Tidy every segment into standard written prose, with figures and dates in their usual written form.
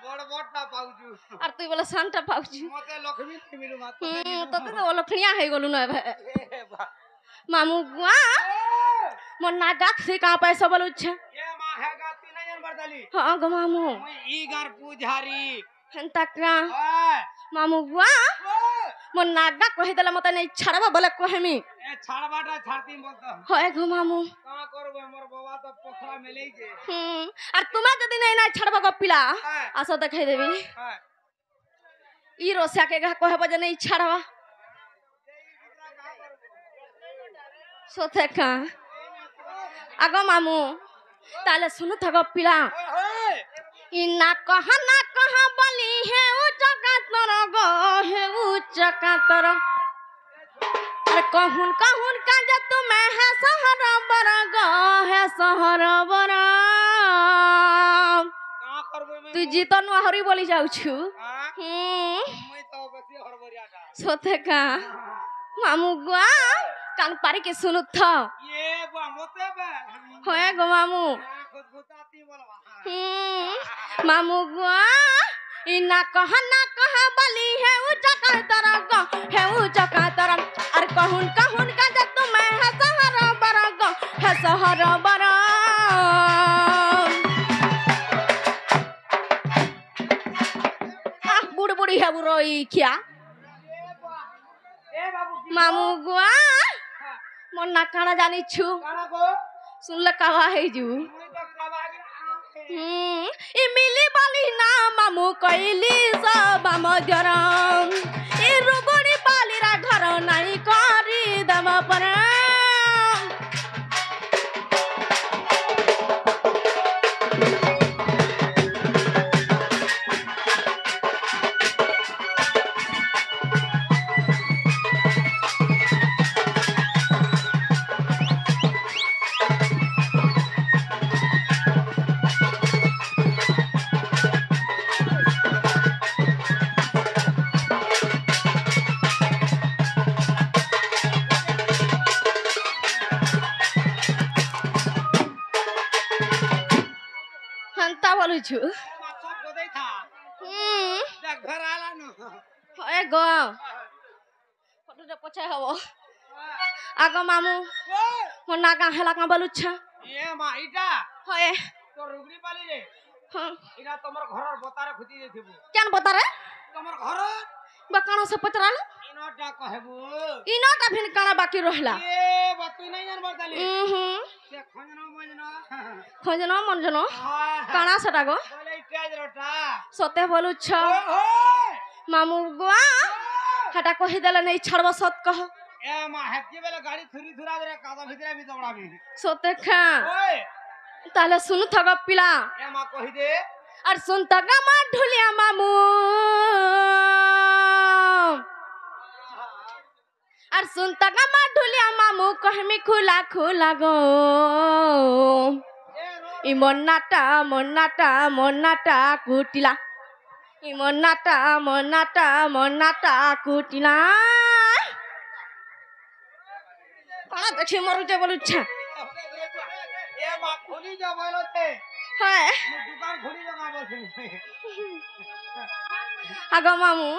বড় বড়টা পাউছু আর তুই বলে সানটা পাউছু মতে লক্ষ্মী মিলু মা তোতে তো লক্ষ্মীয়া হয়ে গলু না মামু গুয়া মোর না গাছ সে কা পয়সা বলুছে এ মা হে গা তুই নাই জান বারদালি হ্যাঁ গো মামু মই ই গার পূজারি হেনতা কা হ্যাঁ মামু গুয়া মোর নাগা কহি দেলে মতে নেই ছাড়বা বলে কহেমি এ ছাড়বাটা ছাড়তি বলতো হয় গো মামু কা করবে মোর বাবা তো পোখরা মেলেই যে আর তোমার যদি নাই নাই ছাড়বা গো পিলা হ্যাঁ আসো দেখাই দেবি হ্যাঁ ই রসিয়া के गह कहब जे नहीं छाड़वा सोथे का आगो मामू ताले सुनु थगो पिला इ ना कहा बली है उ जका तर गो है उ जका तर अरे कहून का जे तुम्हें है सहर बर गो है सहर बर का करबे मैं तू जीतन हरी बोली जाऊ छु हां মই তো বেশি হরবরিয়াটা सोथे का मामू गुआ कान पारी के सुनु थ ये बा मते बे होए गो मामू खुद गुताती बोलवा मामू गुआ इना कहा बली है उ जका तर गो है उ जका तर अरे कहून का जे तुम्हें है सहर बर गो है सहर बर बुड़ बुड़ी है बुरोई क्या ए बाबू मामू गुआ मोर ना काना जानी छु काना को सुनले कावा है जू মই তো কাবাগে इ मिली बाली ना मामू कइली सब मजरम इ रुबड़ी बाली रा घर नहीं करी दम पर हंता बोलू छु सब गोदै था देख घर आला न ए गो फोटो रे पछे हबो आगो मामू हो ना का हेला का बोलू छ ए मा इटा होए तो रुगरी पाली रे हां इना तमर घरर बतारे खुदी देथिबो केन बता रे तमर घर बकानो से पचराल इनोटा कहबो इना का फिन काना बाकी रहला ए बतु नहीं जान बरदाली से खंजनो मनजनो हां काना सटा गो बोले तेज रोटा सते बोलू छ ओए मामू गुआ हटा कहि देला नहीं छड़बो सत कह ए मा हेती बेले गाड़ी थुरी थुरा दे कादा भितरे भी दौड़ाबी सते खा ओए ताले सुनु थग पिला ए मा कहि दे और सुन तग मा ढुलिया मामू और सुन तग मा ढुलिया मामू कहमी खुला खुला गो इ मोन्नाटा कुटिला इ मोन्नाटा कुटिला कौन देखी मरुचे बोलुछा ए मा खोली जा बोलो थे है दुकान खोली जा ना बोल आगो मामू ओ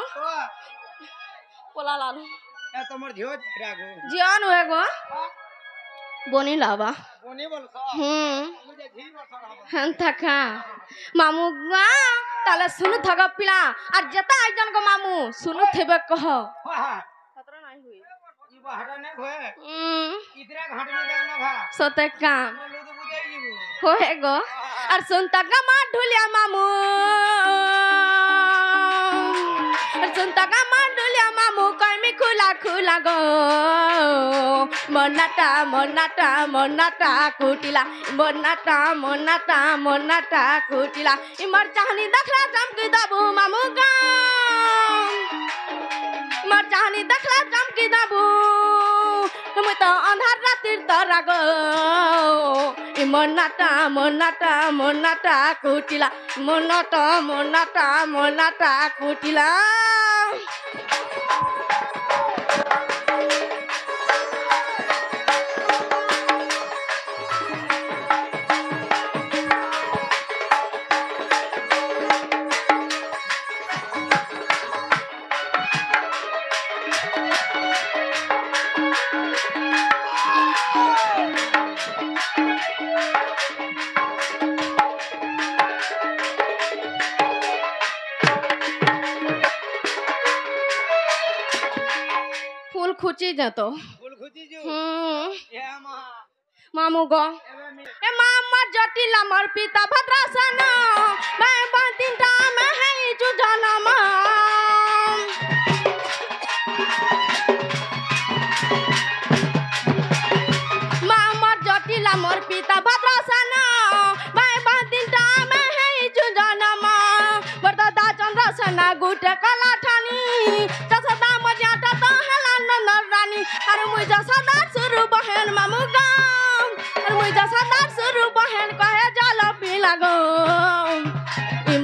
पोला लालू ए तमर धियो रागो जियान हुए गो बोनी लावा कोनी बोल सा मुझे धी बोल सा हंता का मामू गुआ ताले सुनु थग पिला और जता आइजन को मामू सुनु थेबे कह हां खतरा नहीं हुई ई बहरा ने होए इतरा घाट में जाना भा सते का लोग तो बुझे जीबो होए गो और सुन तक मा ढुलिया मामू और सुन तक मा ढुलिया मामू कमी खुला खुला गो मोन्नाटा कुटिला मोन्नाटा कुटिला इमर चाहनी दखला चमकी दाबू मामू गा इमर चाहनी दखला चमकी दाबू हम तो अंधार रातिर तरा गो इ मोन्नाटा कुटिला मोन्नाटा कुटिला খুচি যেত ফুল খুঁজি যু এ মা মামু গো এবে মি এ মামা জটিল আমার পিতা ভদ্রাসন मैं बंदिता में है जो जन्म मामा जटिल আমার পিতা ভদ্রাসন मैं बंदिता में है जो जन्म बरदादा चंद्रसेन गुटे कला ठानी जसदा मजाटा तो हला नंदर रानी अरे मुझे सदा सुरु बहन मामू गाम अरे मुझे सदा सुरु बहन कहे जल पीला गो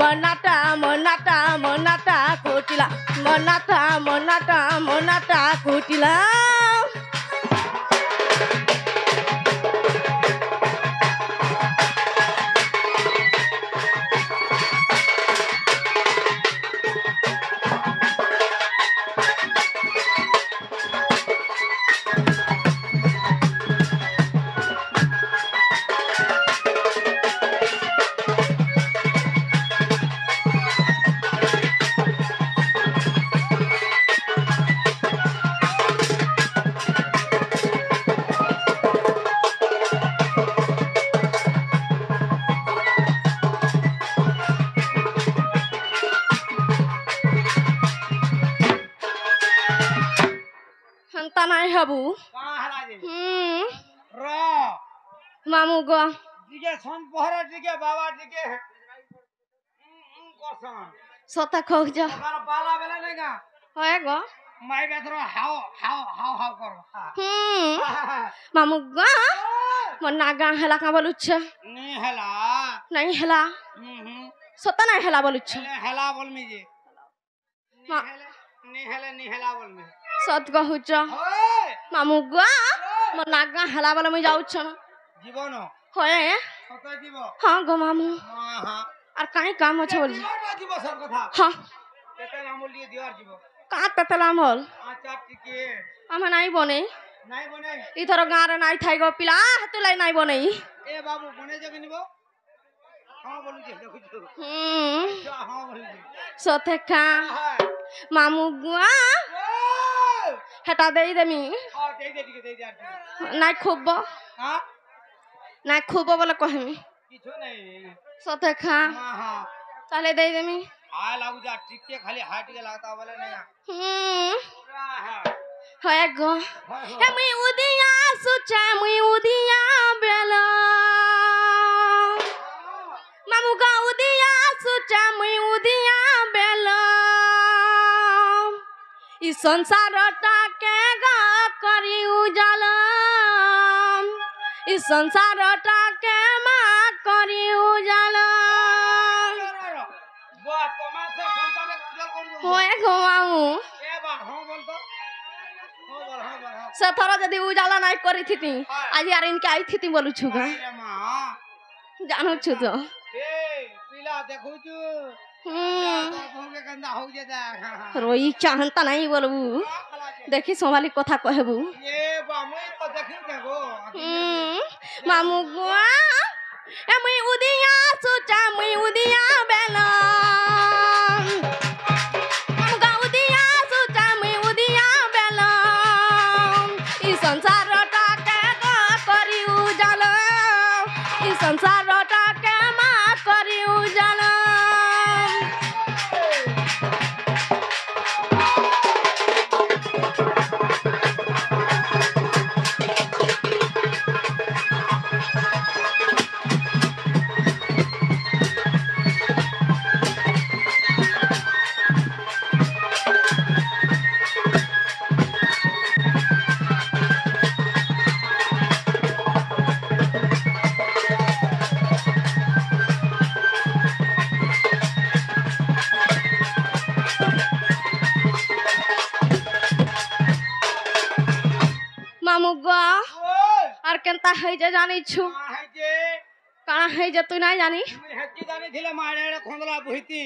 मनाटा मनाटा मनाटा कुटिला मनाटा मनाटा मनाटा कुटिला নাই হাবু কা হালা যে র মামু গো দিকে সন পহরা দিকে বাবা দিকে করছন সতা খোক যা আর বালা বেলা নাই গা হয় গো মাই বেথর হাও হাও হাও হাও কর মামু গো মন নাগা হেলা কা বলুছ নি হেলা নাই হেলা সতা নাই হেলা বলুছ হেলা বলমি যে নি হেলা বলমি সত কহুছ মামু গো মন নাগা হেলা বলে মুই যাউছ না জীবন হয় সত জীব হ্যাঁ গো মামু হ্যাঁ আর কাই কাম আছে বলি জীব সব কথা হ্যাঁ তেতে আমল দিয়ে দিওয়ার জীব কা তেতলাম হল আচ্ছা ঠিকই আমা নাই বনে নাই বনে ইথর গাঁরে নাই থাই গো পিলা হাতুলাই নাই বনে এ বাবু বনে যাবে নিব হ্যাঁ বলু যে দেখুছ হ্যাঁ বলু যে সতে কা হ্যাঁ মামু গো হেটা দেই দেমি হ্যাঁ দেই দে দিকে দেই দে আর নাই খুব হ্যাঁ নাই খুব বলে কহিমি কিছু নাই সতে খা হ্যাঁ তাহলে দেই দেমি হায় লাগু যা ঠিককে খালি হায় টিকে লাগতা বলে না হ্যাঁ হয় গো হে মুই উদিয়া সুচা মুই উদিয়া বেলা মামু গো উদিয়া সুচা মুই উদিয়া বেলা ই সংসারটাকে গা করি উজালা ই সংসারটাকে মা করি উজালা বাহ তোমার সে সন্তানে উজ্জ্বল করব হয় গো মামু এ বা হ্যাঁ বল তো হ্যাঁ বল সথর যদি উজালা নাই করি থিতি আজ আর ইনকে আই থিতি বলুছু গা এ মা জানুছু তো এ পিলা দেখুছু তোকে কেন্দা হউ যে দেখ রই চাহন্তা নাই বলবু দেখি সোমালি কথা কহেবু এ বা মুই তো দেখি দেখো মামু গো এ মুই উদিয়া সুচা মুই উদিয়া বেলা মামু গো উদিয়া সুচা মুই উদিয়া বেলা ই সংসারটাকে গা করি উজালা ই সংসারটাকে মা করি উজালা মামু গো আর কেনতা হই যে জানিছু হাই যে কানা হই যে তুই নাই জানি মুই হেজি জানি ছিলে মাড়ে খন্দলা বহিতি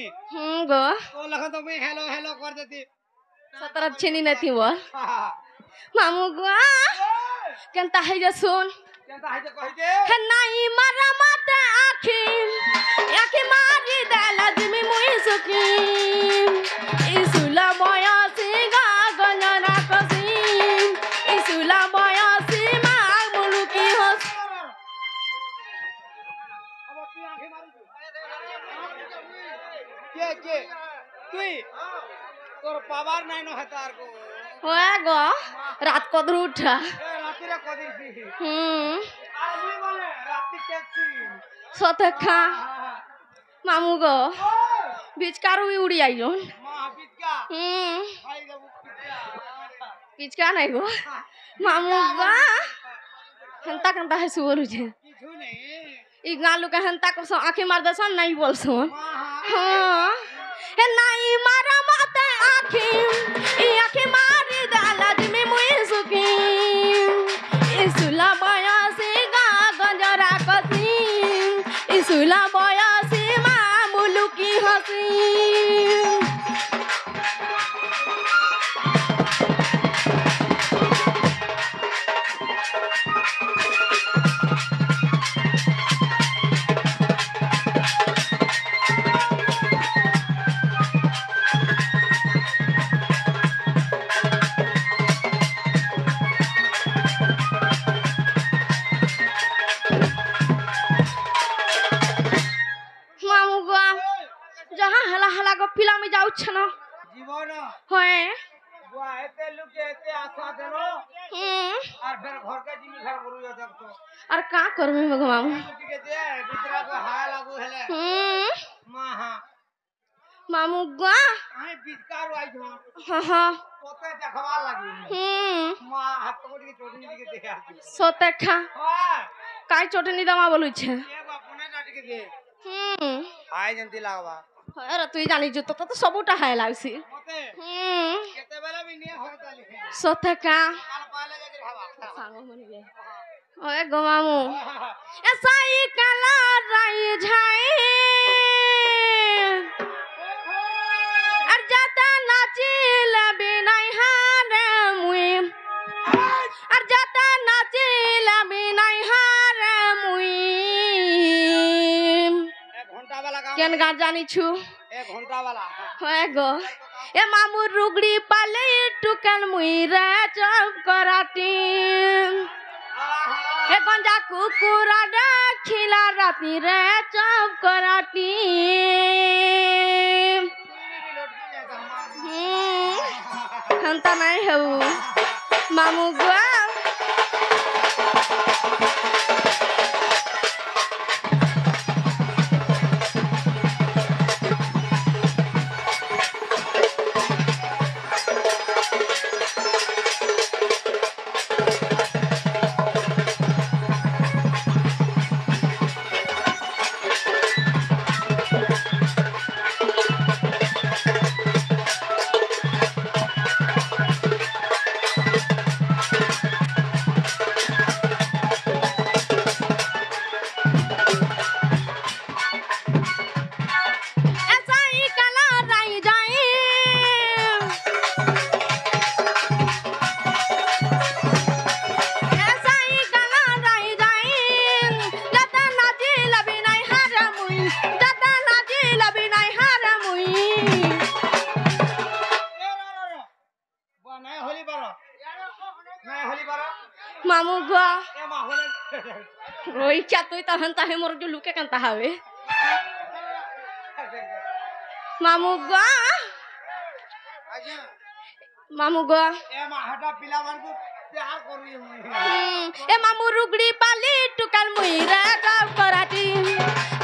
গো তো লখ তো মুই হেলো হেলো কর দেতি সতরা চিনি নথি বল মামু গো কেনতা হই যে শুন কেনতা হাই যে কই দে হে নাই মারা মাতে আখি আখি মারি দেলা জিমি মুই সুকি ইসুলা ময়া সিগা গলনা কসি के তুই তোর পাবার নাই ন হাতার কো হয়ে গো রাত কদর উঠা এ রাতে কদিছি আমি হুম বলে রাতে কেছি সতে খা মামু গো বিচকার উড়ি আইজন মা পিটকা ভাই দেব পিটকা পিচকা নাই গো মামু গো হেন্তা কেন্তা হেসু বলুছে কিছু নেই ই গাঁ লোকে হেন্তা করছ আঁখি মার দেছন নাই বলছ মা হ্যাঁ হে নাই মারা মাতে আঁখি ই আঁখি মারি দালা দিমি মুই সুখি ইসুলা বয়সী গা গঞ্জরা কসি ইসুলা বয়সী মা মুলুকি হসি মামু গো যাহা হেলা হেলা গো পিলামি যাউছ না জীবন হয় বুয়া এতে লুকে এতে আশা দেন আর ফের ঘরকে জিমি ঘর করু যাক তো আর কা করবি মগ মামু ঠিক আছে ভিতরা কো হায় লাগু হেলে মা হা মামু গো আমি বিচকার আইছ হা তোতে দেখবা লাগি মা হাত করে চটনি দিকে দেখে আসি সতে খা হয় কাই চটনি দামা বলুছে এ বাপনে নাটকে দে আই জন্তি লাগবা আরে তুই জানিস তো তো সবুটা হাই লাগছি মতে কেতেবেলা বি নিয়ে হয় তালি সতে খা কাল পালে যাকে ভাবা সাঙ্গ মনিবে ওয়ে গো মামু এসাই কালা রাই ঝাই আর যাতা নাচিলে বিনাই হারে মুই আর যাতা নাচিলে বিনাই হারে মুই এক ঘন্টা বেলা কাম কেন গান জানিছু এক ঘন্টা বেলা হয় গো এ মামু রুগড়ি পালে টুকান মুই রে চপ করাটি এ গঞ্জা কুকুরা ডাকিলা রাতি রে চপ করাটি হন্তা নাই হেউ মামু গো এসাই কালা রাই যাই এসাই কালা রাই যাই যাতা নাচি লবি নাই হারা মুই যাতা নাচি লবি নাই হারা মুই নাই হলি বারো নাই হলি বারো মামু গো এ মা হলে রই চা তুই তখন তাহে মোর যে লুকে কান্তা হবে মামু গো আজ্ঞা মামু গো এ মা হাটা পিলা মানকু প্যার করি মুই এ মামু রুগড়ি পালি টুকাল মুই রে চপ করাটি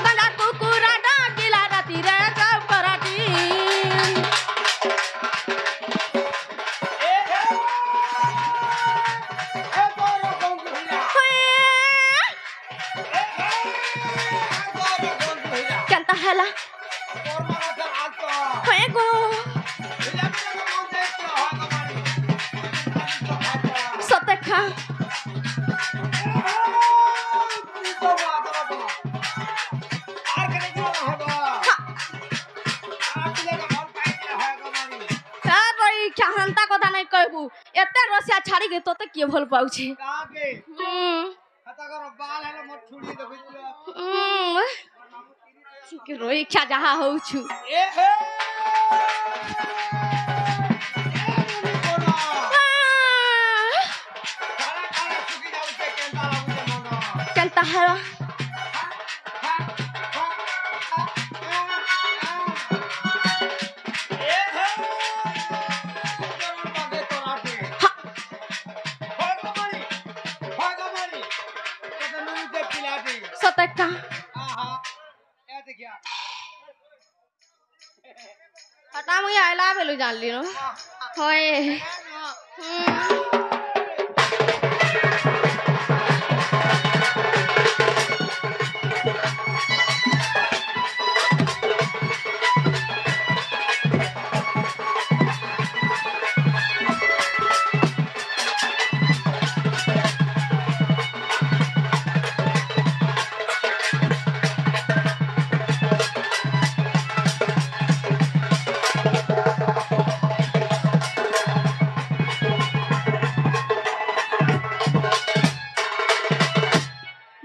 গঞ্জা কুকুরা ডাকিলা রাতি রে চপ করাটি এ তোর বন্ধু হইলা তোর বন্ধু হইলা কেনতা হেলা তোর মারা সব আলতো হয় গো হইলা পিলা মন দেখতে হয় তোমারি সতে খা আর কেন যাওয়া হবে আর পিলা ঘর পাইতে হয় তোমারি আর রই চাহান্তা কথা নাই কইবু এতে রসিয়া ছাড়ি গে তোতে কি ভাল পাউছে কাকে হাতা কর বাল হেলে মোর ছুড়ি দেখিছিল কি রই খা যাহা হউছু এ হে কেনতা হেলা हटा मुई आइला बेलु जानली न होए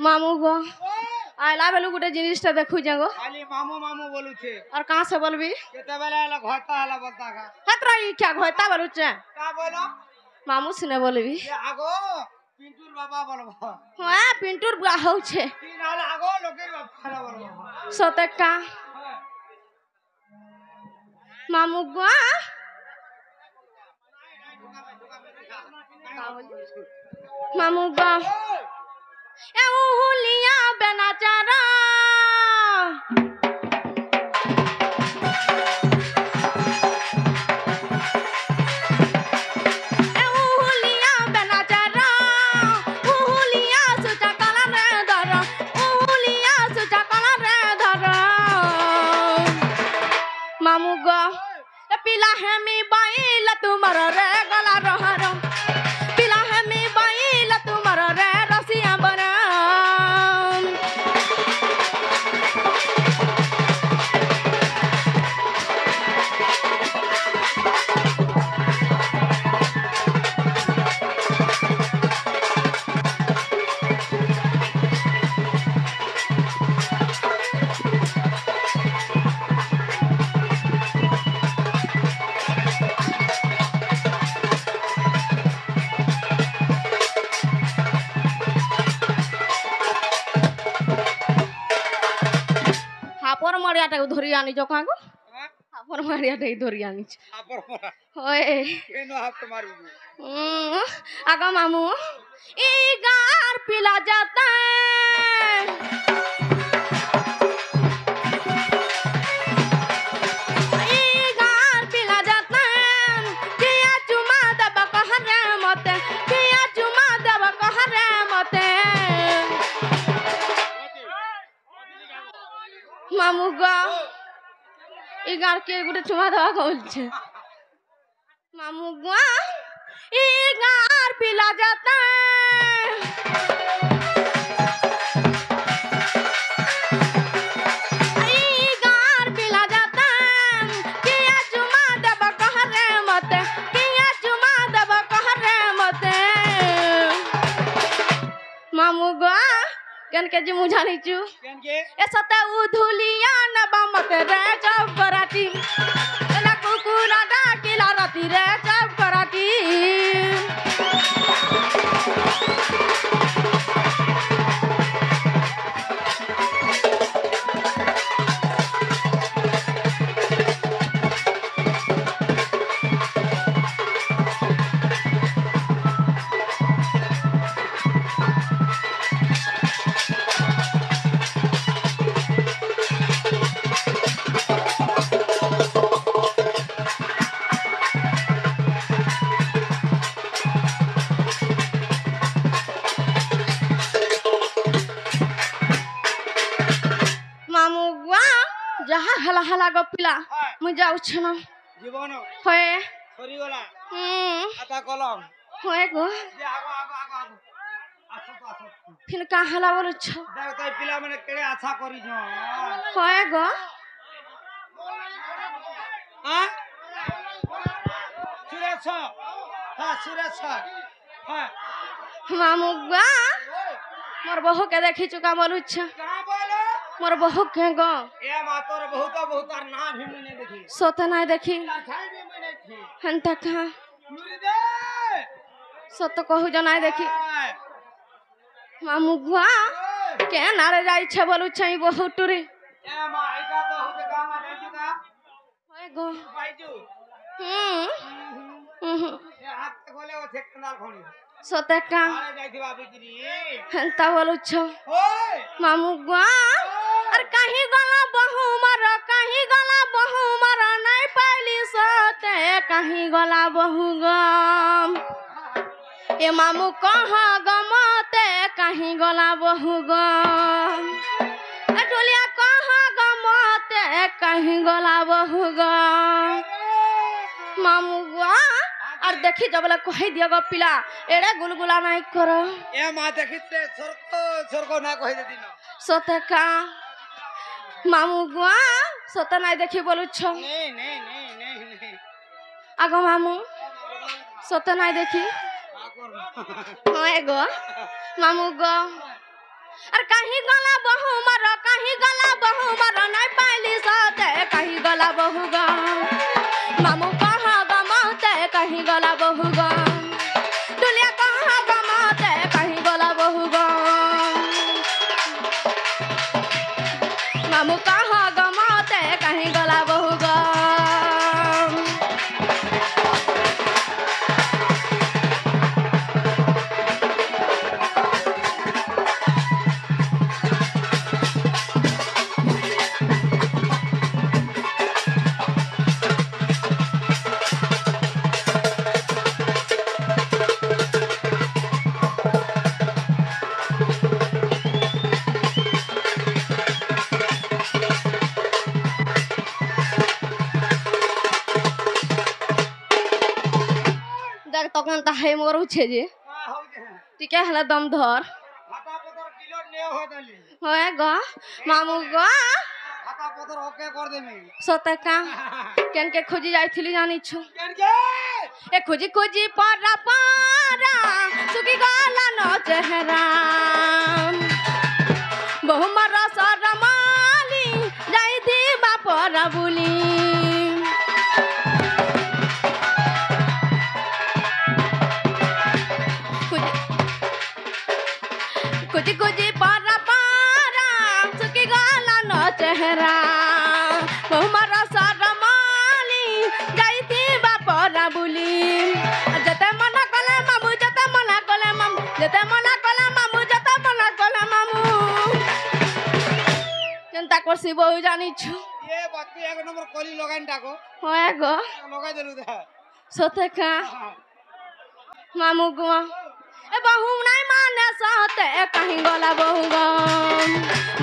मामू गो आइला बेलु गुटे जिनिसटा देखु जागो खाली मामू मामू बोलू छे और कहां से बोलबी केते बेला हला घोता हला बोलता का हतरा ई क्या घोता बोलु छे का बोलो मामू से ने बोलबी ये आगो पिंटूर बाबा बोलबो हां पिंटूर बुआ हो छे तीन हला आगो लोकेर बाबा खाला बोलबो सतका मामू गो मामू गो ए हुलिया बेनाचारा ए हुलिया बेनाचारा हुलिया सुचा कला रे धर हुलिया सुचा कला रे धर मामू गो ए पिला है मी बाईला तुमर रे गला रहर पिला है मी बाईला तुमर रे रसिया बना हापर मरियाटा धरि आनी जो कागो हापर मरियाटा धरि आनी आपर मोरा होए केनो हाथ मारू आगा मामू ई गार पिला जाता है ई गार पिला जाता है किया चुमा दब कहरे मते किया चुमा दब कहरे मते मामू गा ई गार के गुटे चुमा दवा कहल मामू गा ई गार पिला जाता है ई गार पिला जाता है किया चुमा दब कहरे मते किया चुमा दब कहरे मते मामू गा केन के जी मुझानी चू केन के ए सता उधुलिया नबा मते रे जब कराटी ना कुकुरा डा किला राती रे जब कराटी मामू गुआ जहा हला हला गपिला मु जाउ छन जीवन होए सरी गला हम्म आता कलम होए गो जे आगो आगो आगो आगो आसो तो आसो फिर का हला बोल छ देख तई पिला माने केड़े आशा करी छ होए गो हां सुरेश हां सुरेश हां मामू गुआ मोर बहू के देखि चुका बोलु छ कहां बोलो मोर बहू के गो ए मातोर बहुत बहुत ना भी मैंने देखी सोते नहीं देखी खाई भी मैंने थी हंता का मुरी दे सत कहू जो नहीं देखी मामू गुआ के नारे जाई छ बोलु छ बहू टुरी ए मा आइका तो होते गामा नहीं जुगा होए गो बाईजू ए हाथ खोले ओ छेक नाल खोनी सोते का आरे जाईथिबा बिजरी हंता बोलु छ ओए मामू गुआ अरे कहीं गला बहू मर नहीं पाइली कहीं गला बहु गम ए मामू कहाँ गमते कहीं गला बहु गम ए डोलिया कहाँ गमते कहीं गला बहु गम मामू गुआ और देखी जब कह दिया गो पिला एड़े गुलगुला नहीं करो ए मां देखिते सरको ना कह दे दिन सोते का मामू गुआ सोते नहीं देखी बोलू छो नहीं आगो मामू सोते नहीं देखी हाँ एगो मामू गो और कहीं गला बहु मरो कहीं गला बहु मरो नहीं पाइली सोते कहीं गला बहु गो मामू कहाँ गमाते कहीं गला बहु गो दुनिया कहाँ गमाते कहीं गला बहु गो मामू कहाँ गमाते कहीं गला बहु गो তখন তাহাই মোর উঠে যে টিকে হেলা দম ধর হাতা পতর কিলো নে হয় তালি হয় গো মামু গো হাতা পতর ওকে কর দেমি সতে কা কেন কে খুঁজি যাইছিলি জানিছ কেন কে এ খুঁজি খুঁজি পারা পারা সুকি গলা ন চেহারা বহু মার সরমালি যাই দিবা পরা বুলি कुछ कुछ पारा पारा सुखी गाला न चेहरा हमारा सारा माली गई थी बापरा बुली जते मना कले मामू जते मना कले मामू जते मना कले मामू जते मना कले मामू चिंता करसी बहु जानी छु ये बात एक नंबर कली लगाइन डाको होय गो लगाइ देलु दे सोते का मामू गो ए बहु नहीं माने सहते कहीं गला बहु गम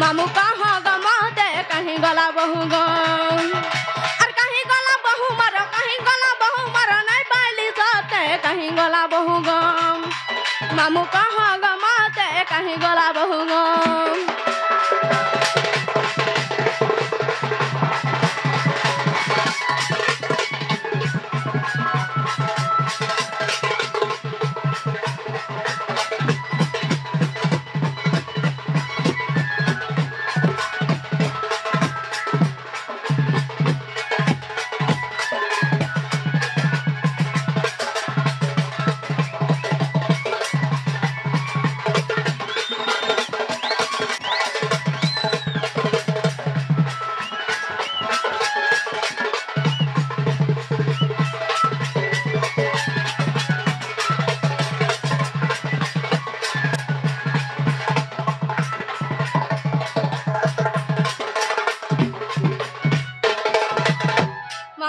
मामू कहाँ गमाते कहीं गला बहु गम और कहीं गला बहु मरो नहीं पाइली सहते कहीं गला बहु गम मामू कहाँ गमाते कहीं गला बहु गम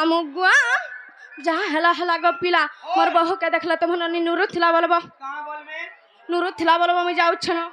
मुगुआ जा हेला हेला गो पिला मोर बहू के देखला तो मन नुरु थिला बोलबो कहां बोलबे नुरु थिला बोलबो मैं जाउ छनो